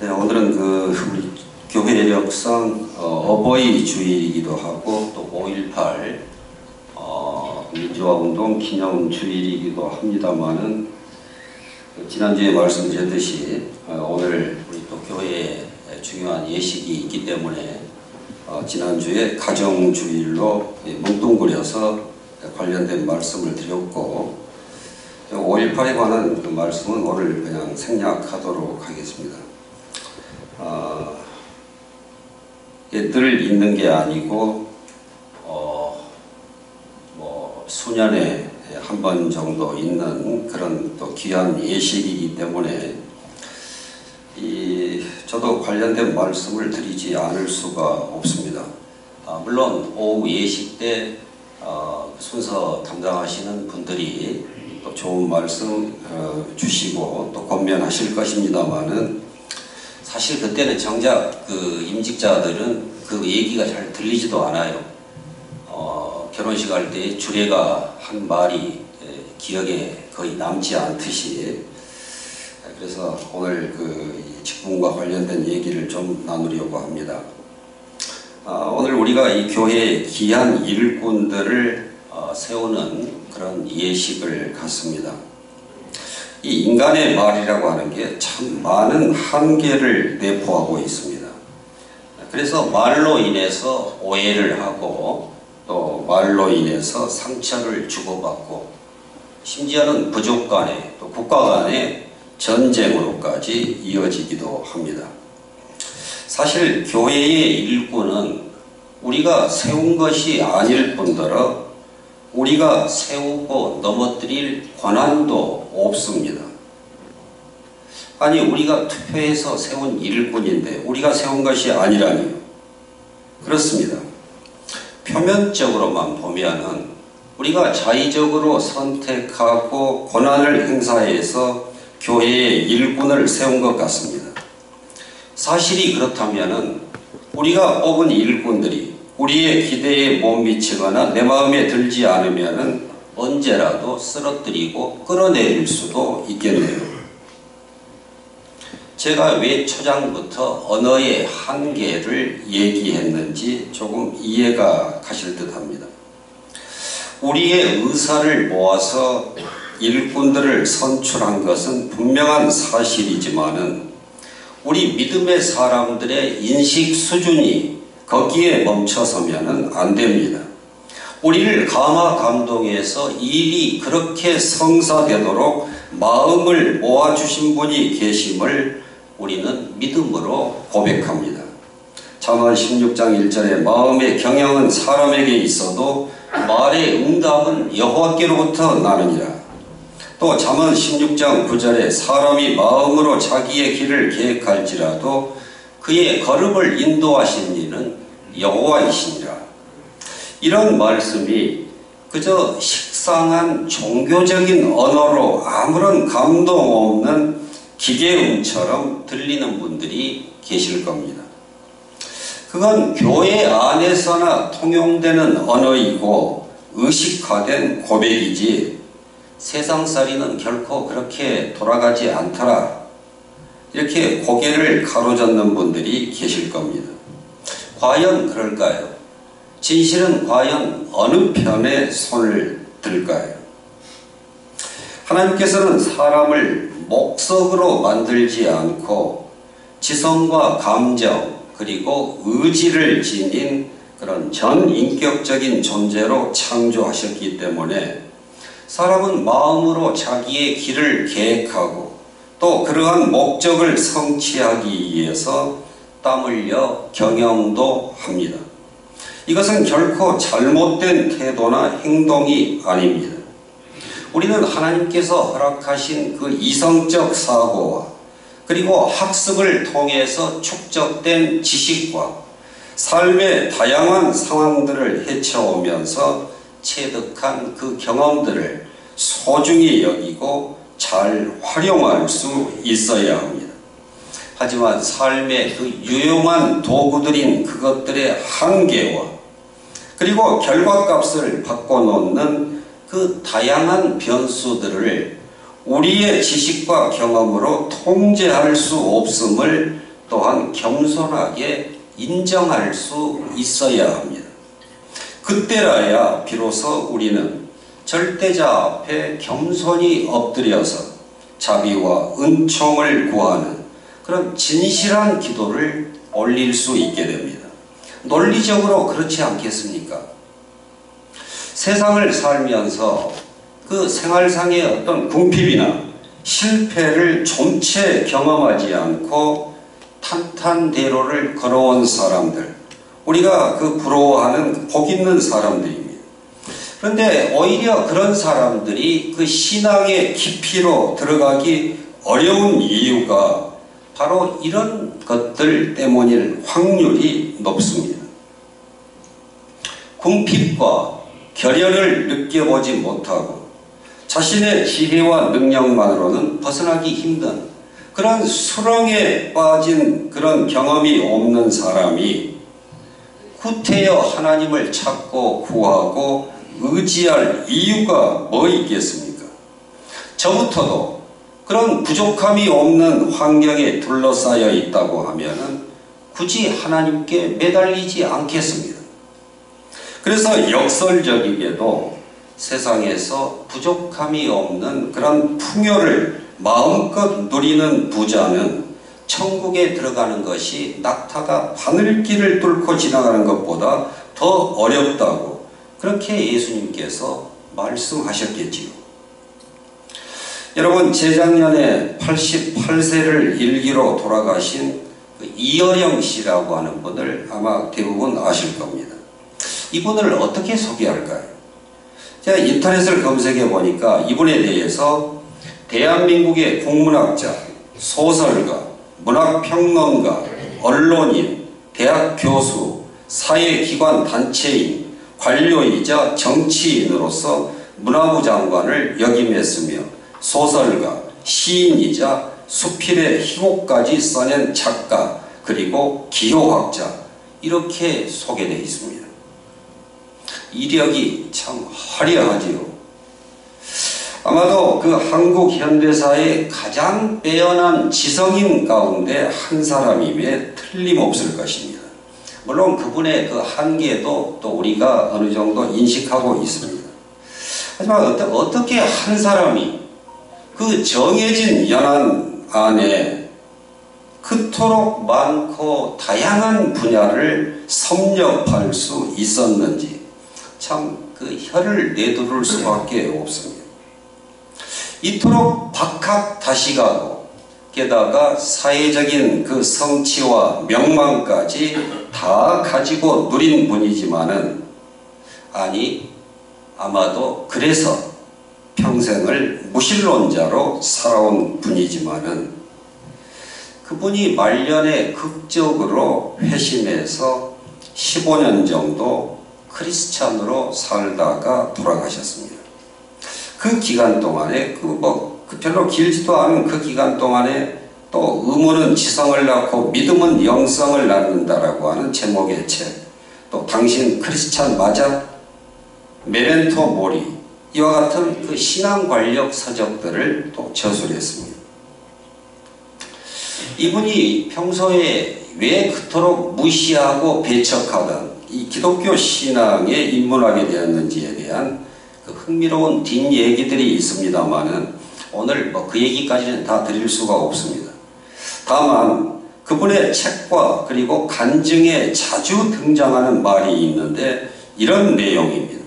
네, 오늘은 우리 교회력상 어버이 주일이기도 하고 또 5.18 민주화운동 기념주일이기도 합니다만은 지난주에 말씀드렸듯이 오늘 우리 또 교회에 중요한 예식이 있기 때문에 지난주에 가정주일로 뭉뚱그려서 관련된 말씀을 드렸고 5.18에 관한 그 말씀은 오늘 그냥 생략하도록 하겠습니다. 늘 있는 게 아니고 수년에 한 번 정도 있는 그런 또 귀한 예식이기 때문에 저도 관련된 말씀을 드리지 않을 수가 없습니다. 물론 오후 예식 때 순서 담당하시는 분들이 또 좋은 말씀 주시고 또 권면하실 것입니다만은 사실 그때는 정작 그 임직자들은 그 얘기가 잘 들리지도 않아요. 결혼식 할 때 주례가 한 말이 기억에 거의 남지 않듯이. 그래서 오늘 그 직분과 관련된 얘기를 좀 나누려고 합니다. 오늘 우리가 이 교회의 귀한 일꾼들을 세우는 그런 예식을 갖습니다. 이 인간의 말이라고 하는 게 참 많은 한계를 내포하고 있습니다. 그래서 말로 인해서 오해를 하고 또 말로 인해서 상처를 주고받고 심지어는 부족 간에 또 국가 간의 전쟁으로까지 이어지기도 합니다. 사실 교회의 일꾼은 우리가 세운 것이 아닐 뿐더러 우리가 세우고 넘어뜨릴 권한도 없습니다. 아니 우리가 투표해서 세운 일꾼인데 우리가 세운 것이 아니라니요. 그렇습니다. 표면적으로만 보면은 우리가 자의적으로 선택하고 권한을 행사해서 교회의 일꾼을 세운 것 같습니다. 사실이 그렇다면은 우리가 뽑은 일꾼들이 우리의 기대에 못 미치거나 내 마음에 들지 않으면은 언제라도 쓰러뜨리고 끌어내릴 수도 있겠네요. 제가 왜 초장부터 언어의 한계를 얘기했는지 조금 이해가 가실 듯 합니다. 우리의 의사를 모아서 일꾼들을 선출한 것은 분명한 사실이지만은 우리 믿음의 사람들의 인식 수준이 거기에 멈춰서면은 안 됩니다. 우리를 감화 감동해서 일이 그렇게 성사되도록 마음을 모아주신 분이 계심을 우리는 믿음으로 고백합니다. 잠언 16장 1절에 마음의 경영은 사람에게 있어도 말의 응답은 여호와께로부터 나느니라. 또 잠언 16장 9절에 사람이 마음으로 자기의 길을 계획할지라도 그의 걸음을 인도하신 이는 여호와이시니라. 이런 말씀이 그저 식상한 종교적인 언어로 아무런 감동 없는 기계음처럼 들리는 분들이 계실 겁니다. 그건 교회 안에서나 통용되는 언어이고 의식화된 고백이지 세상살이는 결코 그렇게 돌아가지 않더라. 이렇게 고개를 가로젓는 분들이 계실 겁니다. 과연 그럴까요? 진실은 과연 어느 편에 손을 들까요? 하나님께서는 사람을 목석으로 만들지 않고 지성과 감정 그리고 의지를 지닌 그런 전인격적인 존재로 창조하셨기 때문에 사람은 마음으로 자기의 길을 계획하고 또 그러한 목적을 성취하기 위해서 땀 흘려 경영도 합니다. 이것은 결코 잘못된 태도나 행동이 아닙니다. 우리는 하나님께서 허락하신 그 이성적 사고와 그리고 학습을 통해서 축적된 지식과 삶의 다양한 상황들을 헤쳐오면서 체득한 그 경험들을 소중히 여기고 잘 활용할 수 있어야 합니다. 하지만 삶의 그 유용한 도구들인 그것들의 한계와 그리고 결과값을 바꿔놓는 그 다양한 변수들을 우리의 지식과 경험으로 통제할 수 없음을 또한 겸손하게 인정할 수 있어야 합니다. 그때라야 비로소 우리는 절대자 앞에 겸손히 엎드려서 자비와 은총을 구하는 그런 진실한 기도를 올릴 수 있게 됩니다. 논리적으로 그렇지 않겠습니까? 세상을 살면서 그 생활상의 어떤 궁핍이나 실패를 좀채 경험하지 않고 탄탄대로를 걸어온 사람들, 우리가 그 부러워하는 복 있는 사람들입니다. 그런데 오히려 그런 사람들이 그 신앙의 깊이로 들어가기 어려운 이유가 바로 이런 것들 때문일 확률이 높습니다. 궁핍과 결연을 느껴보지 못하고 자신의 지혜와 능력만으로는 벗어나기 힘든 그런 수렁에 빠진 그런 경험이 없는 사람이 후태여 하나님을 찾고 구하고 의지할 이유가 뭐 있겠습니까? 저부터도 그런 부족함이 없는 환경에 둘러싸여 있다고 하면은 굳이 하나님께 매달리지 않겠습니다. 그래서 역설적이게도 세상에서 부족함이 없는 그런 풍요를 마음껏 누리는 부자는 천국에 들어가는 것이 낙타가 바늘길을 뚫고 지나가는 것보다 더 어렵다고 그렇게 예수님께서 말씀하셨겠지요. 여러분, 재작년에 88세를 일기로 돌아가신 이어령 씨라고 하는 분을 아마 대부분 아실 겁니다. 이분을 어떻게 소개할까요? 제가 인터넷을 검색해 보니까 이분에 대해서 대한민국의 국문학자, 소설가, 문학평론가, 언론인, 대학 교수, 사회기관 단체인, 관료이자 정치인으로서 문화부 장관을 역임했으며 소설가, 시인이자 수필의 희곡까지 써낸 작가, 그리고 기호학자, 이렇게 소개되어 있습니다. 이력이 참 화려하지요. 아마도 그 한국 현대사의 가장 빼어난 지성인 가운데 한 사람임에 틀림없을 것입니다. 물론 그분의 그 한계도 또 우리가 어느 정도 인식하고 있습니다. 하지만 어떻게 한 사람이 그 정해진 연안 안에 그토록 많고 다양한 분야를 섭렵할 수 있었는지 참 그 혀를 내두를 수밖에 없습니다. 이토록 박학다식하고 게다가 사회적인 그 성취와 명망까지 다 가지고 누린 분이지만은 아마도 그래서 평생을 무신론자로 살아온 분이지만은 그분이 말년에 극적으로 회심해서 15년 정도 크리스찬으로 살다가 돌아가셨습니다. 그 기간 동안에 별로 길지도 않은 그 기간 동안에 또 의문은 지성을 낳고 믿음은 영성을 낳는다라고 하는 제목의 책, 또 당신 크리스찬 맞아? 메멘토 모리, 이와 같은 그 신앙 관력 서적들을 또 저술했습니다. 이분이 평소에 왜 그토록 무시하고 배척하던 이 기독교 신앙에 입문하게 되었는지에 대한 그 흥미로운 뒷얘기들이 있습니다만은 오늘 그 얘기까지는 다 드릴 수가 없습니다. 다만 그분의 책과 그리고 간증에 자주 등장하는 말이 있는데 이런 내용입니다.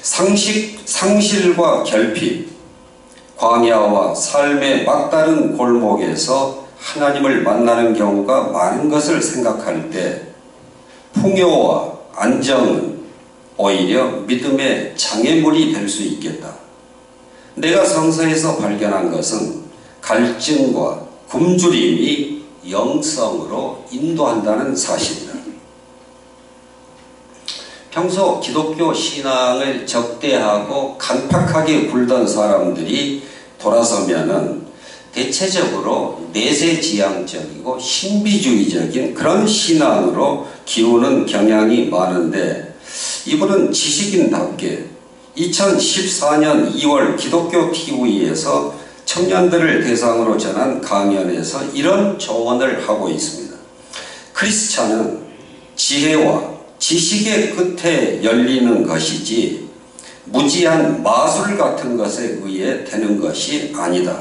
상실과 결핍, 광야와 삶의 막다른 골목에서 하나님을 만나는 경우가 많은 것을 생각할 때 풍요와 안정은 오히려 믿음의 장애물이 될 수 있겠다. 내가 성서에서 발견한 것은 갈증과 굶주림이 영성으로 인도한다는 사실이다. 평소 기독교 신앙을 적대하고 간팍하게 굴던 사람들이 돌아서면은 대체적으로 내세지향적이고 신비주의적인 그런 신앙으로 기우는 경향이 많은데 이분은 지식인답게 2014년 2월 기독교 TV에서 청년들을 대상으로 전한 강연에서 이런 조언을 하고 있습니다. 크리스찬은 지혜와 지식의 끝에 열리는 것이지 무지한 마술 같은 것에 의해 되는 것이 아니다.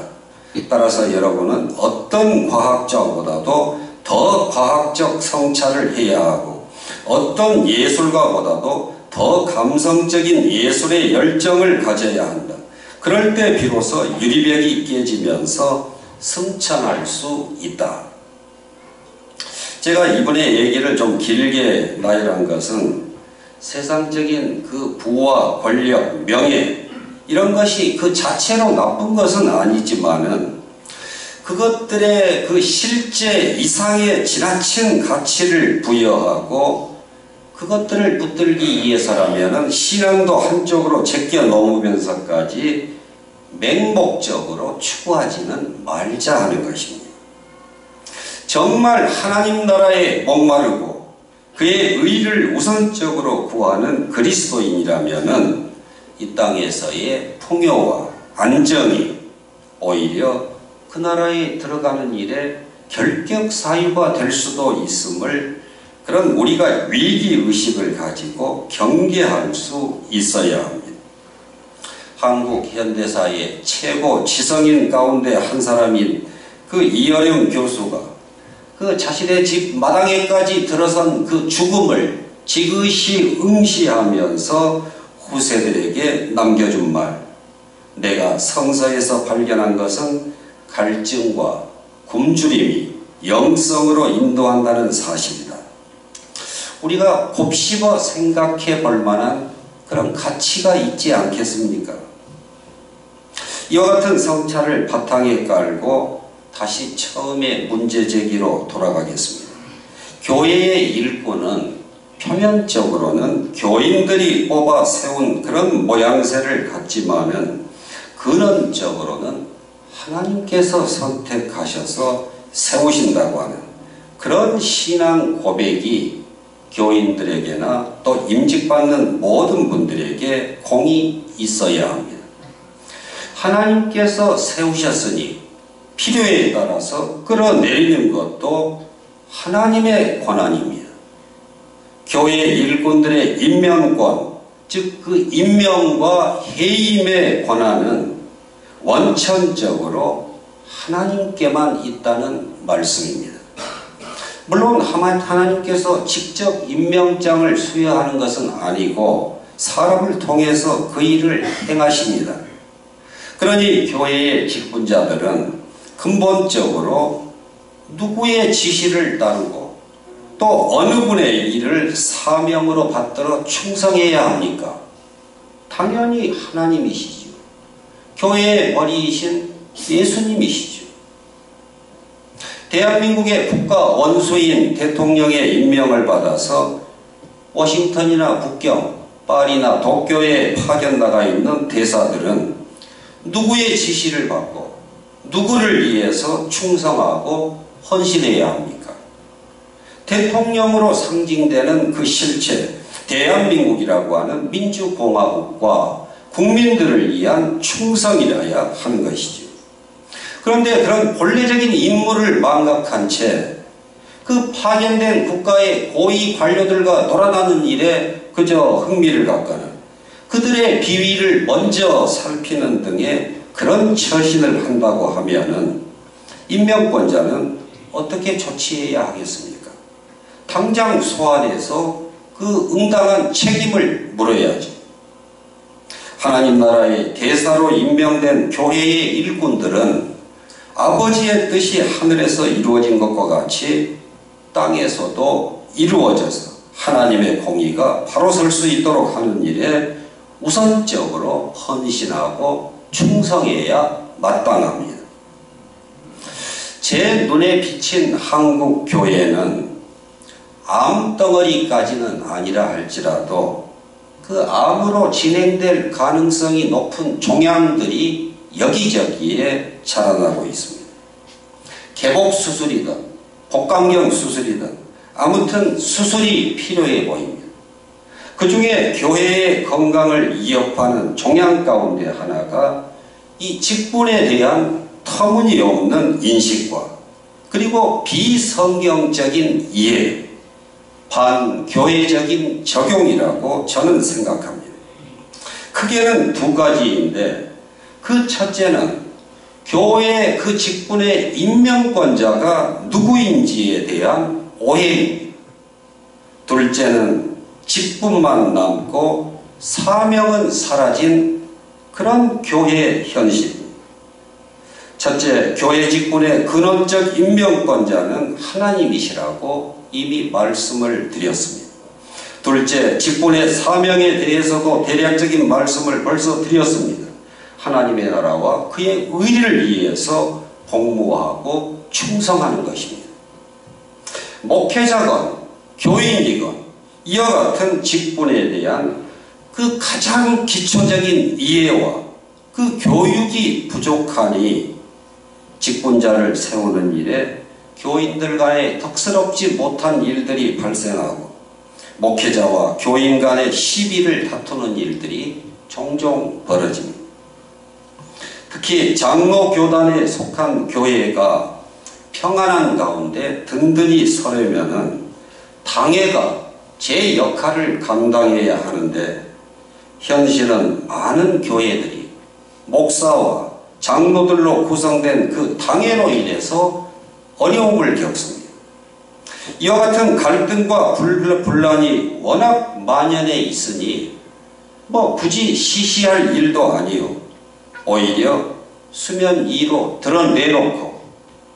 따라서 여러분은 어떤 과학자보다도 더 과학적 성찰을 해야 하고 어떤 예술가보다도 더 감성적인 예술의 열정을 가져야 한다. 그럴 때 비로소 유리벽이 깨지면서 승천할 수 있다. 제가 이번에 얘기를 좀 길게 나열한 것은 세상적인 그 부와 권력, 명예 이런 것이 그 자체로 나쁜 것은 아니지만은 그것들의 그 실제 이상의 지나친 가치를 부여하고 그것들을 붙들기 위해서라면은 신앙도 한쪽으로 제껴 놓으면서까지 맹목적으로 추구하지는 말자 하는 것입니다. 정말 하나님 나라에 목마르고 그의 의를 우선적으로 구하는 그리스도인이라면은 이 땅에서의 풍요와 안정이 오히려 그 나라에 들어가는 일에 결격 사유가 될 수도 있음을 그런 우리가 위기의식을 가지고 경계할 수 있어야 합니다. 한국 현대사의 최고 지성인 가운데 한 사람인 그 이어령 교수가 그 자신의 집 마당에까지 들어선 그 죽음을 지그시 응시하면서 후세들에게 남겨준 말, 내가 성서에서 발견한 것은 갈증과 굶주림이 영성으로 인도한다는 사실이다. 우리가 곱씹어 생각해 볼 만한 그런 가치가 있지 않겠습니까? 이와 같은 성찰을 바탕에 깔고 다시 처음에 문제제기로 돌아가겠습니다. 교회의 일꾼은 표면적으로는 교인들이 뽑아 세운 그런 모양새를 갖지만은 근원적으로는 하나님께서 선택하셔서 세우신다고 하는 그런 신앙 고백이 교인들에게나 또 임직받는 모든 분들에게 공이 있어야 합니다. 하나님께서 세우셨으니 필요에 따라서 끌어내리는 것도 하나님의 권한입니다. 교회 일꾼들의 임명권, 즉 그 임명과 해임의 권한은 원천적으로 하나님께만 있다는 말씀입니다. 물론 하나님께서 직접 임명장을 수여하는 것은 아니고 사람을 통해서 그 일을 행하십니다. 그러니 교회의 직분자들은 근본적으로 누구의 지시를 따르고 또 어느 분의 일을 사명으로 받들어 충성해야 합니까? 당연히 하나님이시죠. 교회의 머리이신 예수님이시죠. 대한민국의 국가 원수인 대통령의 임명을 받아서 워싱턴이나 북경, 파리나 도쿄에 파견 나가 있는 대사들은 누구의 지시를 받고 누구를 위해서 충성하고 헌신해야 합니까? 대통령으로 상징되는 그 실체, 대한민국이라고 하는 민주공화국과 국민들을 위한 충성이라야 하는 것이죠. 그런데 그런 본래적인 임무를 망각한 채 그 파견된 국가의 고위 관료들과 돌아다니는 일에 그저 흥미를 갖거나 그들의 비위를 먼저 살피는 등의 그런 처신을 한다고 하면은 임명권자는 어떻게 조치해야 하겠습니까? 당장 소환해서 그 응당한 책임을 물어야죠. 하나님 나라의 대사로 임명된 교회의 일꾼들은 아버지의 뜻이 하늘에서 이루어진 것과 같이 땅에서도 이루어져서 하나님의 공의가 바로 설 수 있도록 하는 일에 우선적으로 헌신하고 충성해야 마땅합니다. 제 눈에 비친 한국 교회는 암덩어리까지는 아니라 할지라도 그 암으로 진행될 가능성이 높은 종양들이 여기저기에 자라나고 있습니다. 개복수술이든 복강경 수술이든 아무튼 수술이 필요해 보입니다. 그 중에 교회의 건강을 위협하는 종양 가운데 하나가 이 직분에 대한 터무니없는 인식과 그리고 비성경적인 이해, 반교회적인 적용이라고 저는 생각합니다. 크게는 두 가지인데, 그 첫째는 교회 그 직분의 임명권자가 누구인지에 대한 오해입니다. 둘째는 직분만 남고 사명은 사라진 그런 교회 현실입니다. 첫째, 교회 직분의 근원적 임명권자는 하나님이시라고 이미 말씀을 드렸습니다. 둘째, 직분의 사명에 대해서도 대략적인 말씀을 벌써 드렸습니다. 하나님의 나라와 그의 의리를 위해서 복무하고 충성하는 것입니다. 목회자건 교인이건 이와 같은 직분에 대한 그 가장 기초적인 이해와 그 교육이 부족하니 직분자를 세우는 일에 교인들 간에 덕스럽지 못한 일들이 발생하고 목회자와 교인 간의 시비를 다투는 일들이 종종 벌어집니다. 특히 장로 교단에 속한 교회가 평안한 가운데 든든히 서려면은 당회가 제 역할을 감당해야 하는데, 현실은 많은 교회들이 목사와 장로들로 구성된 그 당회로 인해서 어려움을 겪습니다. 이와 같은 갈등과 분란이 워낙 만연해 있으니 굳이 시시할 일도 아니요, 오히려 수면 위로 드러내놓고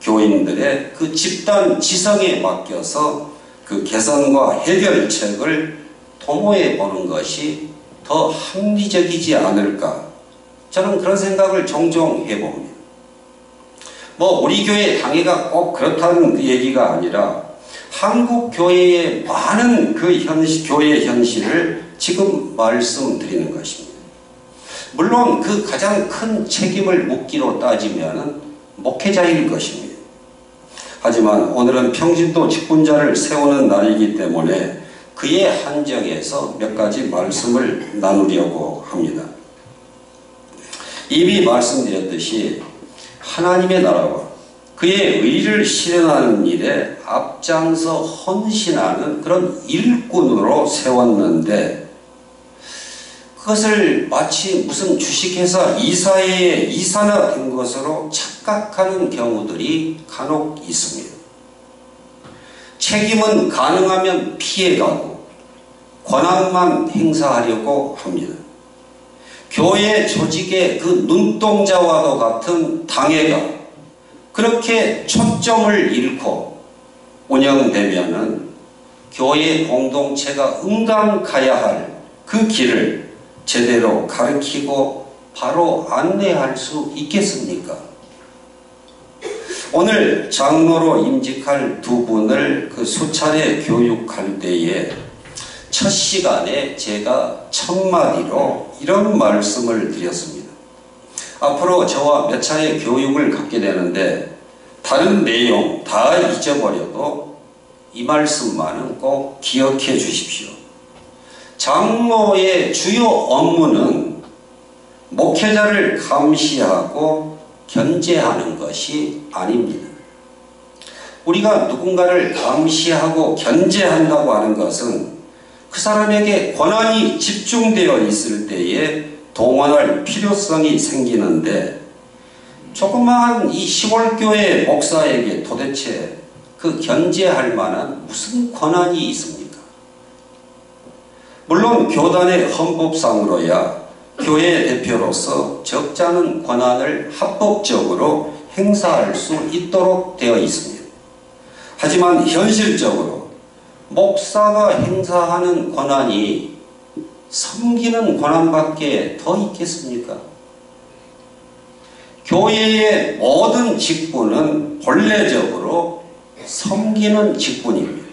교인들의 그 집단 지성에 맡겨서 그 개선과 해결책을 도모해 보는 것이 더 합리적이지 않을까, 저는 그런 생각을 종종 해봅니다. 우리 교회 당회가 꼭 그렇다는 그 얘기가 아니라 한국 교회의 많은 그 교회 현실을 지금 말씀드리는 것입니다. 물론 그 가장 큰 책임을 묻기로 따지면 목회자일 것입니다. 하지만 오늘은 평신도 직분자를 세우는 날이기 때문에 그의 한정에서 몇 가지 말씀을 나누려고 합니다. 이미 말씀드렸듯이 하나님의 나라와 그의 의를 실현하는 일에 앞장서 헌신하는 그런 일꾼으로 세웠는데, 그것을 마치 무슨 주식회사 이사의 이사나 된 것으로 착각하는 경우들이 간혹 있습니다. 책임은 가능하면 피해가고 권한만 행사하려고 합니다. 교회 조직의 그 눈동자와도 같은 당회가 그렇게 초점을 잃고 운영되면은 교회 공동체가 응당 가야 할 그 길을 제대로 가르치고 바로 안내할 수 있겠습니까? 오늘 장로로 임직할 두 분을 그 수차례 교육할 때에 첫 시간에 제가 첫마디로 이런 말씀을 드렸습니다. 앞으로 저와 몇 차례 교육을 갖게 되는데 다른 내용 다 잊어버려도 이 말씀만은 꼭 기억해 주십시오. 장로의 주요 업무는 목회자를 감시하고 견제하는 것이 아닙니다. 우리가 누군가를 감시하고 견제한다고 하는 것은 그 사람에게 권한이 집중되어 있을 때에 동원할 필요성이 생기는데, 조그마한 이 시골교회 목사에게 도대체 그 견제할 만한 무슨 권한이 있습니까? 물론 교단의 헌법상으로야 교회 대표로서 적잖은 권한을 합법적으로 행사할 수 있도록 되어 있습니다. 하지만 현실적으로 목사가 행사하는 권한이 섬기는 권한밖에 더 있겠습니까? 교회의 모든 직분은 본래적으로 섬기는 직분입니다.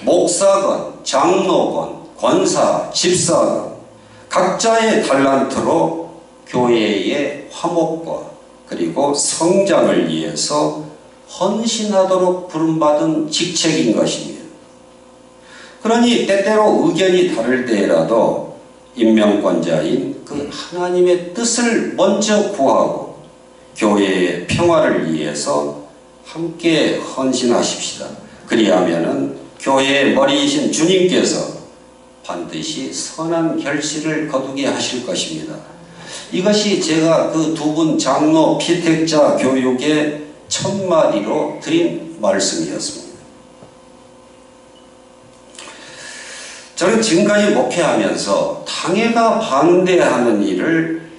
목사건, 장로건, 권사, 집사건 각자의 달란트로 교회의 화목과 그리고 성장을 위해서 헌신하도록 부름받은 직책인 것입니다. 그러니 때때로 의견이 다를 때라도 임명권자인 그 하나님의 뜻을 먼저 구하고 교회의 평화를 위해서 함께 헌신하십시다. 그리하면은 교회의 머리이신 주님께서 반드시 선한 결실을 거두게 하실 것입니다. 이것이 제가 그 두 분 장로 피택자 교육의 첫마디로 드린 말씀이었습니다. 저는 지금까지 목회하면서 당회가 반대하는 일을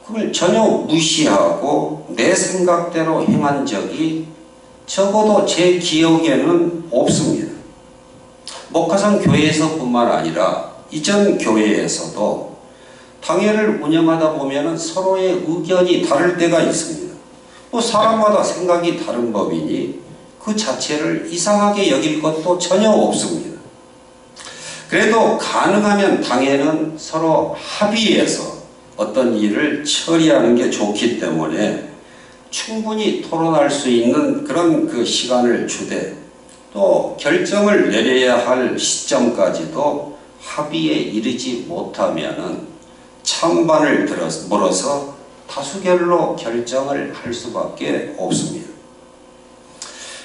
그걸 전혀 무시하고 내 생각대로 행한 적이 적어도 제 기억에는 없습니다. 목화산 교회에서뿐만 아니라 이전 교회에서도 당회를 운영하다 보면 서로의 의견이 다를 때가 있습니다. 뭐 사람마다 생각이 다른 법이니 그 자체를 이상하게 여길 것도 전혀 없습니다. 그래도 가능하면 당회는 서로 합의해서 어떤 일을 처리하는 게 좋기 때문에 충분히 토론할 수 있는 그런 그 시간을 주되 또 결정을 내려야 할 시점까지도 합의에 이르지 못하면은 찬반을 물어서 다수결로 결정을 할 수밖에 없습니다.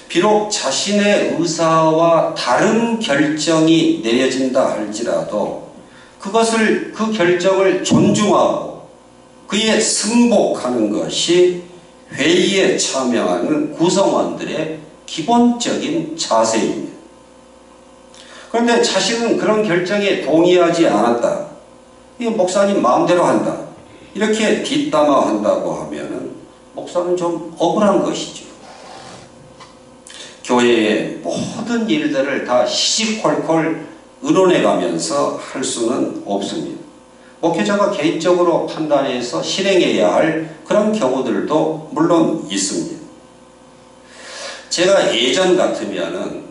비록 자신의 의사와 다른 결정이 내려진다 할지라도 그 결정을 존중하고 그에 승복하는 것이 회의에 참여하는 구성원들의 기본적인 자세입니다. 그런데 자신은 그런 결정에 동의하지 않았다. 이 목사님 마음대로 한다. 이렇게 뒷담화한다고 하면은 목사는 좀 억울한 것이죠. 교회의 모든 일들을 다 시시콜콜 의논해 가면서 할 수는 없습니다. 목회자가 개인적으로 판단해서 실행해야 할 그런 경우들도 물론 있습니다. 제가 예전 같으면은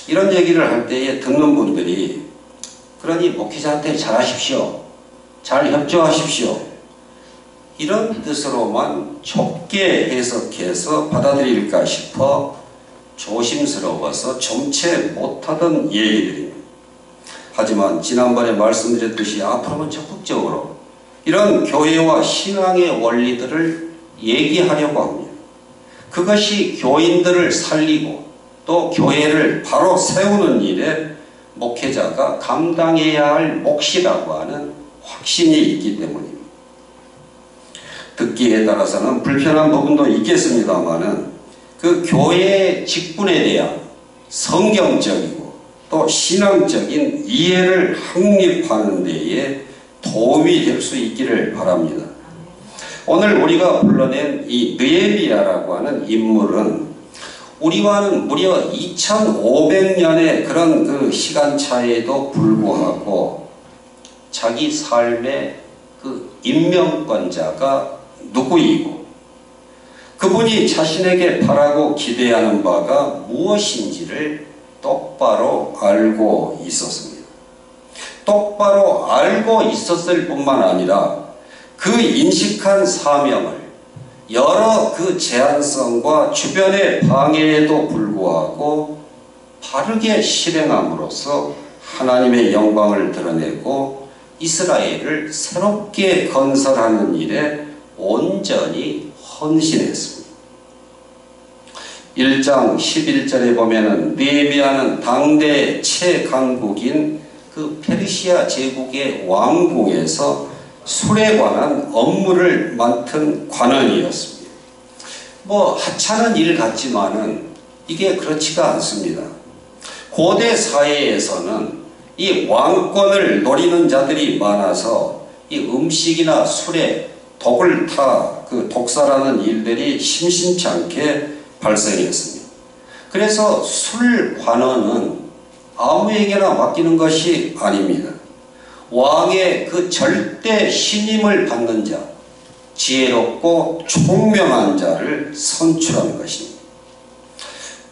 이런 얘기를 할 때에 듣는 분들이 그러니 목회자한테 잘하십시오. 잘 협조하십시오. 이런 뜻으로만 좁게 해석해서 받아들일까 싶어 조심스러워서 점체 못하던 얘기들입니다. 하지만 지난번에 말씀드렸듯이 앞으로는 적극적으로 이런 교회와 신앙의 원리들을 얘기하려고 합니다. 그것이 교인들을 살리고 또 교회를 바로 세우는 일에 목회자가 감당해야 할 몫이라고 하는 확신이 있기 때문입니다. 듣기에 따라서는 불편한 부분도 있겠습니다만은 그 교회의 직분에 대한 성경적이고 또 신앙적인 이해를 확립하는 데에 도움이 될 수 있기를 바랍니다. 오늘 우리가 불러낸 이 느헤미야라고 하는 인물은 우리와는 무려 2500년의 그런 그 시간차에도 불구하고 자기 삶의 그 임명권자가 누구이고 그분이 자신에게 바라고 기대하는 바가 무엇인지를 똑바로 알고 있었습니다. 똑바로 알고 있었을 뿐만 아니라 그 인식한 사명을 여러 그 제한성과 주변의 방해에도 불구하고 바르게 실행함으로써 하나님의 영광을 드러내고 이스라엘을 새롭게 건설하는 일에 온전히 헌신했습니다. 1장 11절에 보면은 느헤미야는 당대 최강국인 그 페르시아 제국의 왕궁에서 술에 관한 업무를 맡은 관원이었습니다. 뭐 하찮은 일 같지만은 이게 그렇지가 않습니다. 고대 사회에서는 이 왕권을 노리는 자들이 많아서 이 음식이나 술에 독을 타 그 독살하는 일들이 심심치 않게 발생했습니다. 그래서 술 관원은 아무에게나 맡기는 것이 아닙니다. 왕의 그 절대 신임을 받는 자, 지혜롭고 총명한 자를 선출하는 것입니다.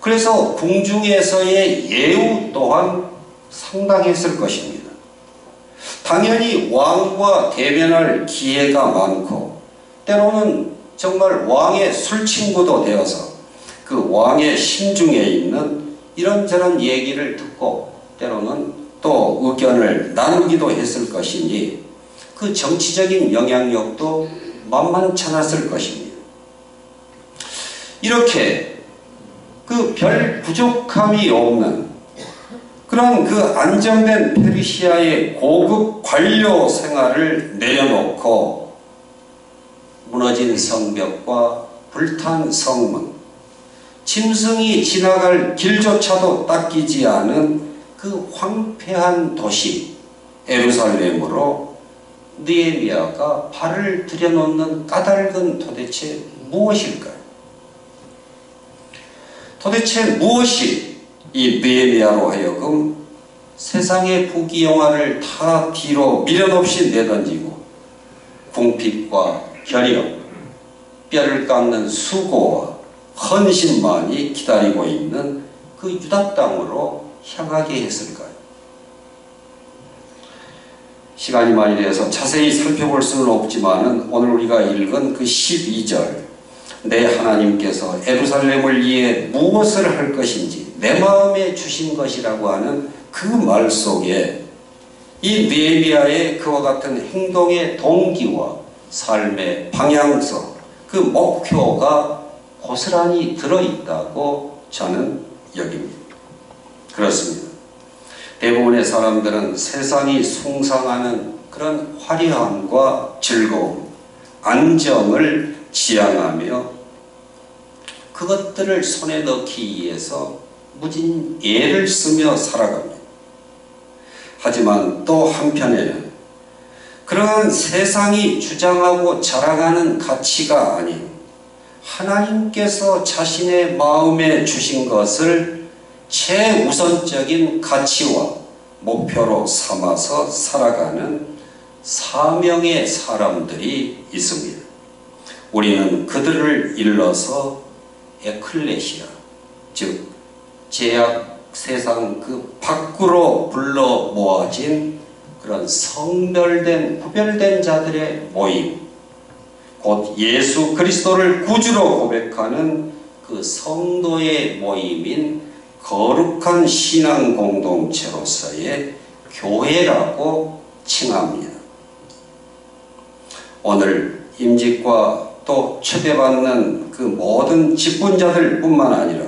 그래서 궁중에서의 예우 또한 상당했을 것입니다. 당연히 왕과 대면할 기회가 많고 때로는 정말 왕의 술친구도 되어서 그 왕의 심중에 있는 이런저런 얘기를 듣고 때로는 또 의견을 나누기도 했을 것이니 그 정치적인 영향력도 만만찮았을 것입니다. 이렇게 그 별 부족함이 없는 그런 그 안정된 페르시아의 고급 관료 생활을 내려놓고 무너진 성벽과 불탄 성문, 짐승이 지나갈 길조차도 닦이지 않은 그 황폐한 도시 예루살렘으로 느헤미야가 발을 들여놓는 까닭은 도대체 무엇일까요? 도대체 무엇이 이 느헤미야로 하여금 세상의 부귀영화를 다 뒤로 미련 없이 내던지고 궁핍과 혈역, 뼈를 깎는 수고와 헌신만이 기다리고 있는 그 유다 땅으로 향하게 했을까요? 시간이 많이 돼서 자세히 살펴볼 수는 없지만 오늘 우리가 읽은 그 12절, 내 하나님께서 예루살렘을 위해 무엇을 할 것인지 내 마음에 주신 것이라고 하는 그 말 속에 이 느헤미야의 그와 같은 행동의 동기와 삶의 방향성, 그 목표가 고스란히 들어있다고 저는 여깁니다. 그렇습니다. 대부분의 사람들은 세상이 숭상하는 그런 화려함과 즐거움, 안정을 지향하며 그것들을 손에 넣기 위해서 무진 애를 쓰며 살아갑니다. 하지만 또 한편에는 그러한 세상이 주장하고 자랑하는 가치가 아닌 하나님께서 자신의 마음에 주신 것을 최우선적인 가치와 목표로 삼아서 살아가는 사명의 사람들이 있습니다. 우리는 그들을 일러서 에클레시아, 즉 제약 세상 그 밖으로 불러 모아진 그런 성별된 구별된 자들의 모임, 곧 예수 그리스도를 구주로 고백하는 그 성도의 모임인 거룩한 신앙 공동체로서의 교회라고 칭합니다. 오늘 임직과 또 초대받는 그 모든 직분자들 뿐만 아니라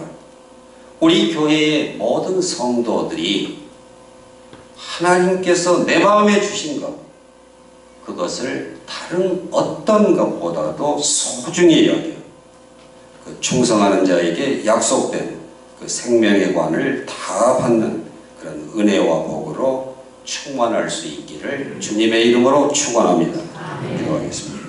우리 교회의 모든 성도들이 하나님께서 내 마음에 주신 것, 그것을 다른 어떤 것보다도 소중히 여겨 그 충성하는 자에게 약속된 그 생명의 관을 다 받는 그런 은혜와 복으로 충만할 수 있기를 주님의 이름으로 축원합니다. 기도하겠습니다.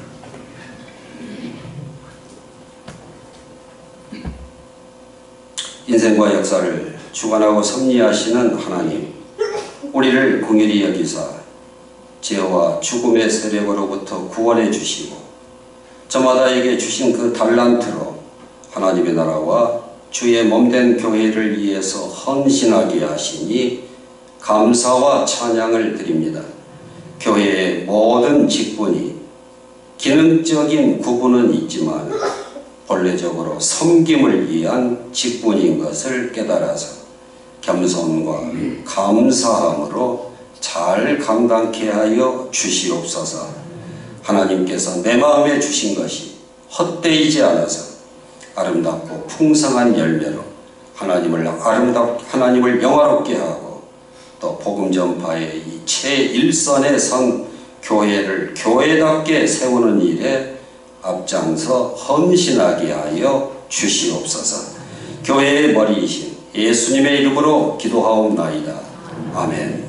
인생과 역사를 주관하고 섭리하시는 하나님, 우리를 긍휼히 여기사 죄와 죽음의 세력으로부터 구원해 주시고 저마다에게 주신 그 달란트로 하나님의 나라와 주의 몸된 교회를 위해서 헌신하게 하시니 감사와 찬양을 드립니다. 교회의 모든 직분이 기능적인 구분은 있지만 본래적으로 섬김을 위한 직분인 것을 깨달아서 겸손과 감사함으로 잘 감당케 하여 주시옵소서. 하나님께서 내 마음에 주신 것이 헛되이지 않아서 아름답고 풍성한 열매로 하나님을 영화롭게 하고 또 복음 전파의 이 최일선에 선 교회를 교회답게 세우는 일에 앞장서 헌신하게 하여 주시옵소서. 교회의 머리이신 예수님의 이름으로 기도하옵나이다. 아멘.